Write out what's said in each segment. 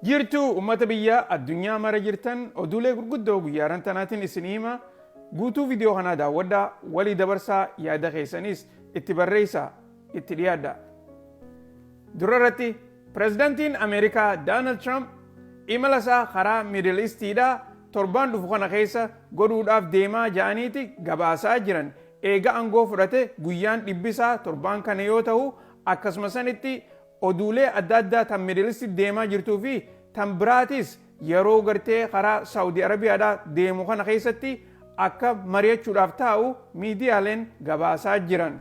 Jirtu ummata biyyaa addunyaa mara jirtan oduulee gurguddoo guyyaaran tanaatiin isin hima guutuu viidiyoo kanaa daawwadhaa walii dabarsaa yaada keessanis itti barreessaa itti dhiyaadha. Durarratti pirezidaantiin Ameerikaa Doonaald Tiraamp imala isaa karaa Miidil Iistiidhaa torbaan dhufu kana keessa godhuudhaaf deemaa ja'aniiti gabaasaa jiran. Eega aangoo fudhate guyyaan dhibbisaa torbaan kana yoo ta'u akkasumas sanitti oduulee adda addaa tan Miidil Iistii deemaa jirtuu fi tan biraatis yeroo gartee karaa Saawudii Arabiyaadhaa deemu kana keessatti akka mari'achuudhaaf taa'u miidiyaaleen gabaasaa jiran.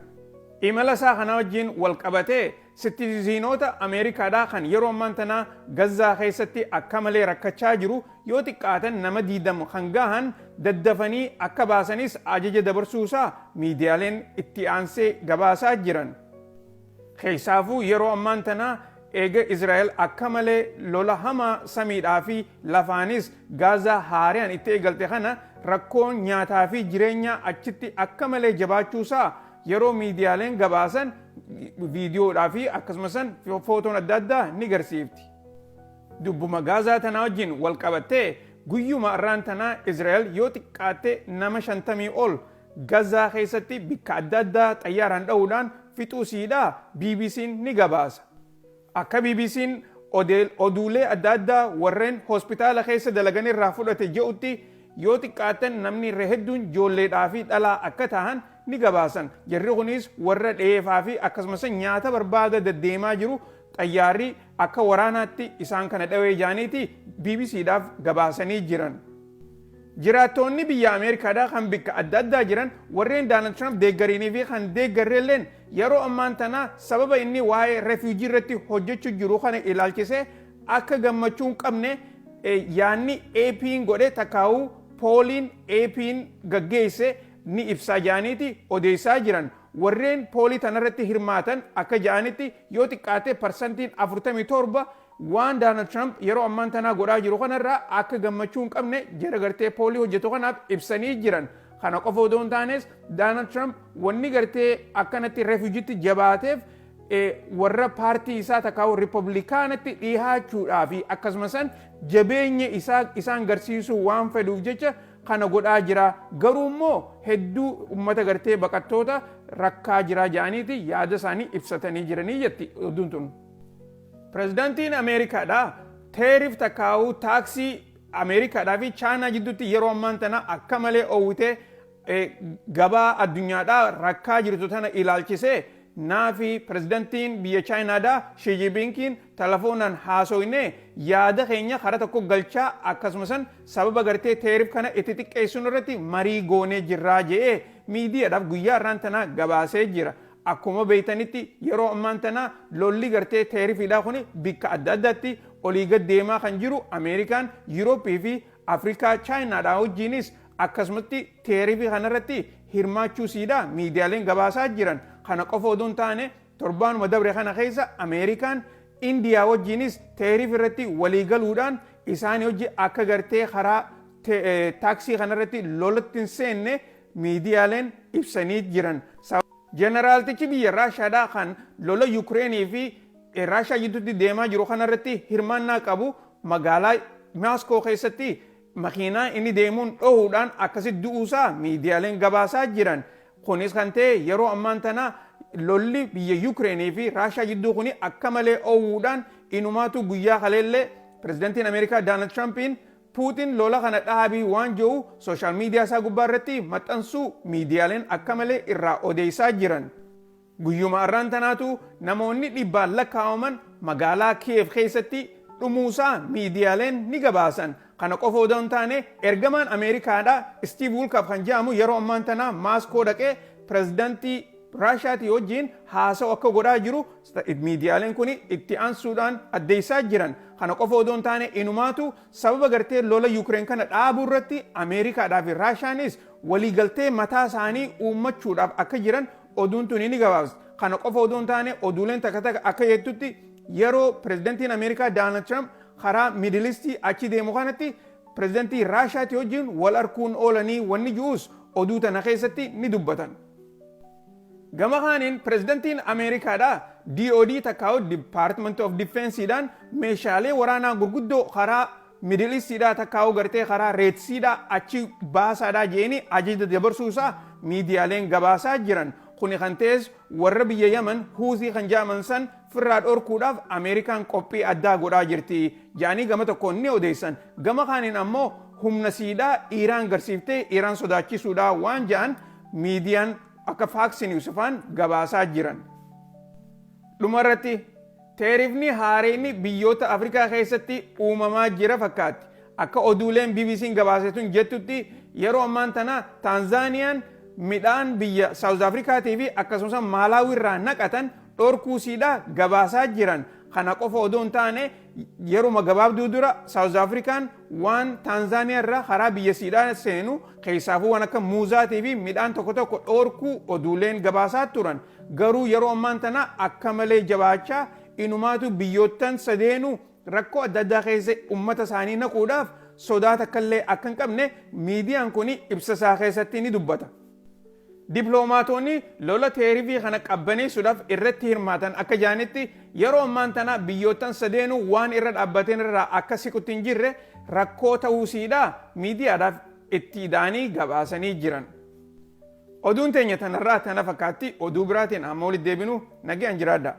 Imala isaa kana wajjin wal qabatee sitiziinoota Ameerikaadhaa kan yeroo ammaan tanaa Gazzaa keessatti akka malee rakkachaa jiru yoo xiqqaatan nama 20 kan gahan daddafanii akka baasanis ajaja dabarsuusaa miidiyaaleen itti aansee gabaasaa jiran. Keessaafuu yeroo ammaan tanaa eega Israa'el akka malee lola hamaa samiidhaa fi lafaanis Gaazaa haaraan itti eegalte kana rakkoon nyaataa fi jireenyaa achitti akka malee jabaachuusaa yeroo miidiyaaleen gabaasan viidiyoodhaa fi akkasumas footoon adda addaa ni garsiifti. Dubbuma Gaazaa tanaa wajjin wal qabattee guyyuma irraan tanaa Israa'el yoo xiqqaatte nama 50 ol Gaazaa keessatti bakka adda addaa xayyaaraan dha'uudhaan fixuusiidhaa BBC'n ni gabaasa. Akka BBC'n oduulee adda addaa warreen hospitaala keessa dalagan irraa fudhate jedhutti yoo xiqqaatan namni irra hedduun ijoolleedhaa fi dhalaa akka ta'an ni gabaasan. Jarri kunis warra dheefaa fi akkasumas nyaata barbaada deddeemaa jiru xayyaarri akka waraanaatti isaan kana dhawee jaaniiti BBC'dhaaf gabaasanii jiran. Jiraattonni biyya Ameerikaadhaa kan bakka adda addaa jiran warreen Doonaald Tiraamp deeggarinii fi kan deeggarreelleen yeroo ammaan tanaa sababa inni waa'ee refuujii irratti hojjechuu jiru kana ilaalchisee akka gammachuu hin qabne yaanni AP'n godhe takkaa'uu pooliin AP'n gaggeesse ni ibsaa jaaniiti odeessaa jiran. Warreen poolii tanarratti hirmaatan akka jaanitti yoo xiqqaate parsantiin 47 waan Doonaald Tiraamp yeroo ammaan tanaa godhaa jiru kanarraa akka gammachuu hin qabne jara gartee poolii hojjetu kanaaf ibsanii jiran. Kana qofa odoo hin taanes Doonaald Tiraamp wanni gartee akkanatti refuujiitti jabaateef warra paartii isaa takkaa'u riippablikaanatti dhiyaachuudhaa fi akkasumas jabeenya isaan garsiisuu waan fedhuuf jecha kana godhaa jira. Garuu immoo hedduu ummata gartee baqattoota rakkaa jira jedhaniiti yaada isaanii ibsatanii jiranii jetti oduun tun. Pirezidaantiin Ameerikaadhaa teeriif takkaa'uu taaksii Ameerikaadhaa fi Chaayinaa jidduutti yeroo ammaan tana akka malee oowwitee gabaa addunyaadhaa rakkaa jirtu tana ilaalchisee naafi pirezidaantiin biyya Chaayinaadhaa Xi Jinpingiin telefoonaan haasoyne yaada keenya karaa tokko galchaa akkasumas sababa gartee teeriif kana itti xiqqeessuun irratti marii goonee jirraa jedhee miidiyaadhaaf guyyaa irraan tana gabaasee jira. Akkuma beeytanitti yeroo ammaan tana lolli gartee teerifiidhaa kun bakka adda addaatti olii gad deemaa kan jiru Ameerikaan, Yurooppii fi Afrikaa Chaayinaadhaa wajjinis akkasumatti teerifii kanarratti hirmaachuusiidha miidiyaaleen gabaasaa jiran. Kana qofa odoo hin taane torbaanuma dabre kana keessa Ameerikaan Indiyaa wajjinis teerifii irratti waliigaluudhaan isaanii hojii akka gartee karaa taaksii kanarratti lolatti hin seenne miidiyaaleen ibsanii jiran. Jeneraaltichi biyya Raashaadhaa kan lola Yukreenii fi Raashaa jidduutti deemaa jiru kanarratti hirmaannaa qabu magaalaa Maaskoo keessatti makiinaa inni deemuun dhohuudhaan akkasitti du'uusaa miidiyaaleen gabaasaa jiran. Kunis kan ta'e yeroo ammaan tana lolli biyya Yukreenii fi Raashaa jidduu kuni akka malee oowwuudhaan inumaatu guyyaa kaleellee pirezidaantiin Ameerikaa Doonaald Tiraampiin Puutiin lola kana dhaabii waan jiru sooshaal miidiyaa isaa gubbaa irratti maxxansuu miidiyaaleen akka malee irraa odeessaa jiran. Guyyuma irraan tanaatu namoonni dhibbaan lakkaa'aman magaalaa Kiyev keessatti dhumuusaa miidiyaaleen ni gabaasan. Kana qofa odoo hin taane ergamaan Ameerikaadhaa Steve Witkoff kan jedhamu yeroo ammaan tanaa Maaskoo dhaqee pirezidaantii Raashaatii wajjin haasa'u akka godhaa jiru miidiyaaleen kun itti aansuudhaan addeessaa jiran. Kana qofa odoo hin taane inumaatu sababa gartee lola Yukreen kana dhaabuu irratti Ameerikaadhaa fi Raashaanis waliigaltee mataa isaanii uummachuudhaaf akka jiran oduun tun ni gabaabsa. Kana qofa odoo hin taane oduuleen takka akka jettutti yeroo pirezidaantiin Ameerikaa Doonaald Tiraamp karaa Miidil Iistii achi deemu kanatti pirezidaantii Raashaatii wajjin wal arguun oolanii wanni jiruus oduu tana keessatti ni dubbatan. Gama kaaniin pirezidaantiin Ameerikaadhaa DOD takkaa'u Department of Defenseedhaan meeshaalee waraanaa gurguddoo karaa Middle Eastidhaa takkaa'u gartee karaa Red Seadhaa achi baasaadhaa jeeni ajaja dabarsuusaa miidiyaaleen gabaasaa jiran. Kuni kan ta'es warra biyya Yaman Huutii kan jaaman san firraa dhorkuudhaaf Ameerikaan qophii addaa godhaa jirti. Jaanii gama tokkoon ni odeessan. Gama kaaniin ammoo humna siidhaa Iiraan garsiiftee Iiraan sodaachisuudhaa waan ja'an miidiyaan akka Fox News faan gabaasaa jiran. Dhumarratti teerifni haareenni biyyoota Afrikaa keessatti uumamaa jira fakkaatti. Akka oduuleen BBC'n gabaasetuun jettutti yeroo ammaan tana Taanzaaniyaan midhaan biyya South Afrikaatii fi akkasumas Maalaawi irraa naqatan dhorkuu siidhaa gabaasaa jiran. Kana qofa odoo hin taane yeruma gabaabduu dura South Afrikaan waan Taanzaaniyaa irraa karaa biyya siidhaa seenu keessaafuu waan akka muuzaatii fi midhaan tokko tokko dhorkuu oduuleen gabaasaa turan. Garuu yeroo ammaan tana akka malee jabaachaa inumaatu biyyoottan sadeenu rakkoo adda addaa keessa ummata isaanii naquudhaaf sodaa takkallee akka hin qabne miidiyaan kun ibsa isaa keessatti ni dubbata. Dippiloomaatonni lola teerifii kana qabbaneessuudhaaf irratti hirmaatan akka jaanitti yeroo ammaan tana biyyoottan sadeenu waan irra dhaabbateen irraa akka siqutti hin jirre rakkoo ta'uusiidhaa miidiyaadhaaf itti hidhaanii gabaasanii jiran. Oduun teenya tanarraa tana fakkaatti oduu biraatiin amma walitti deebinu nagaan jiraadha.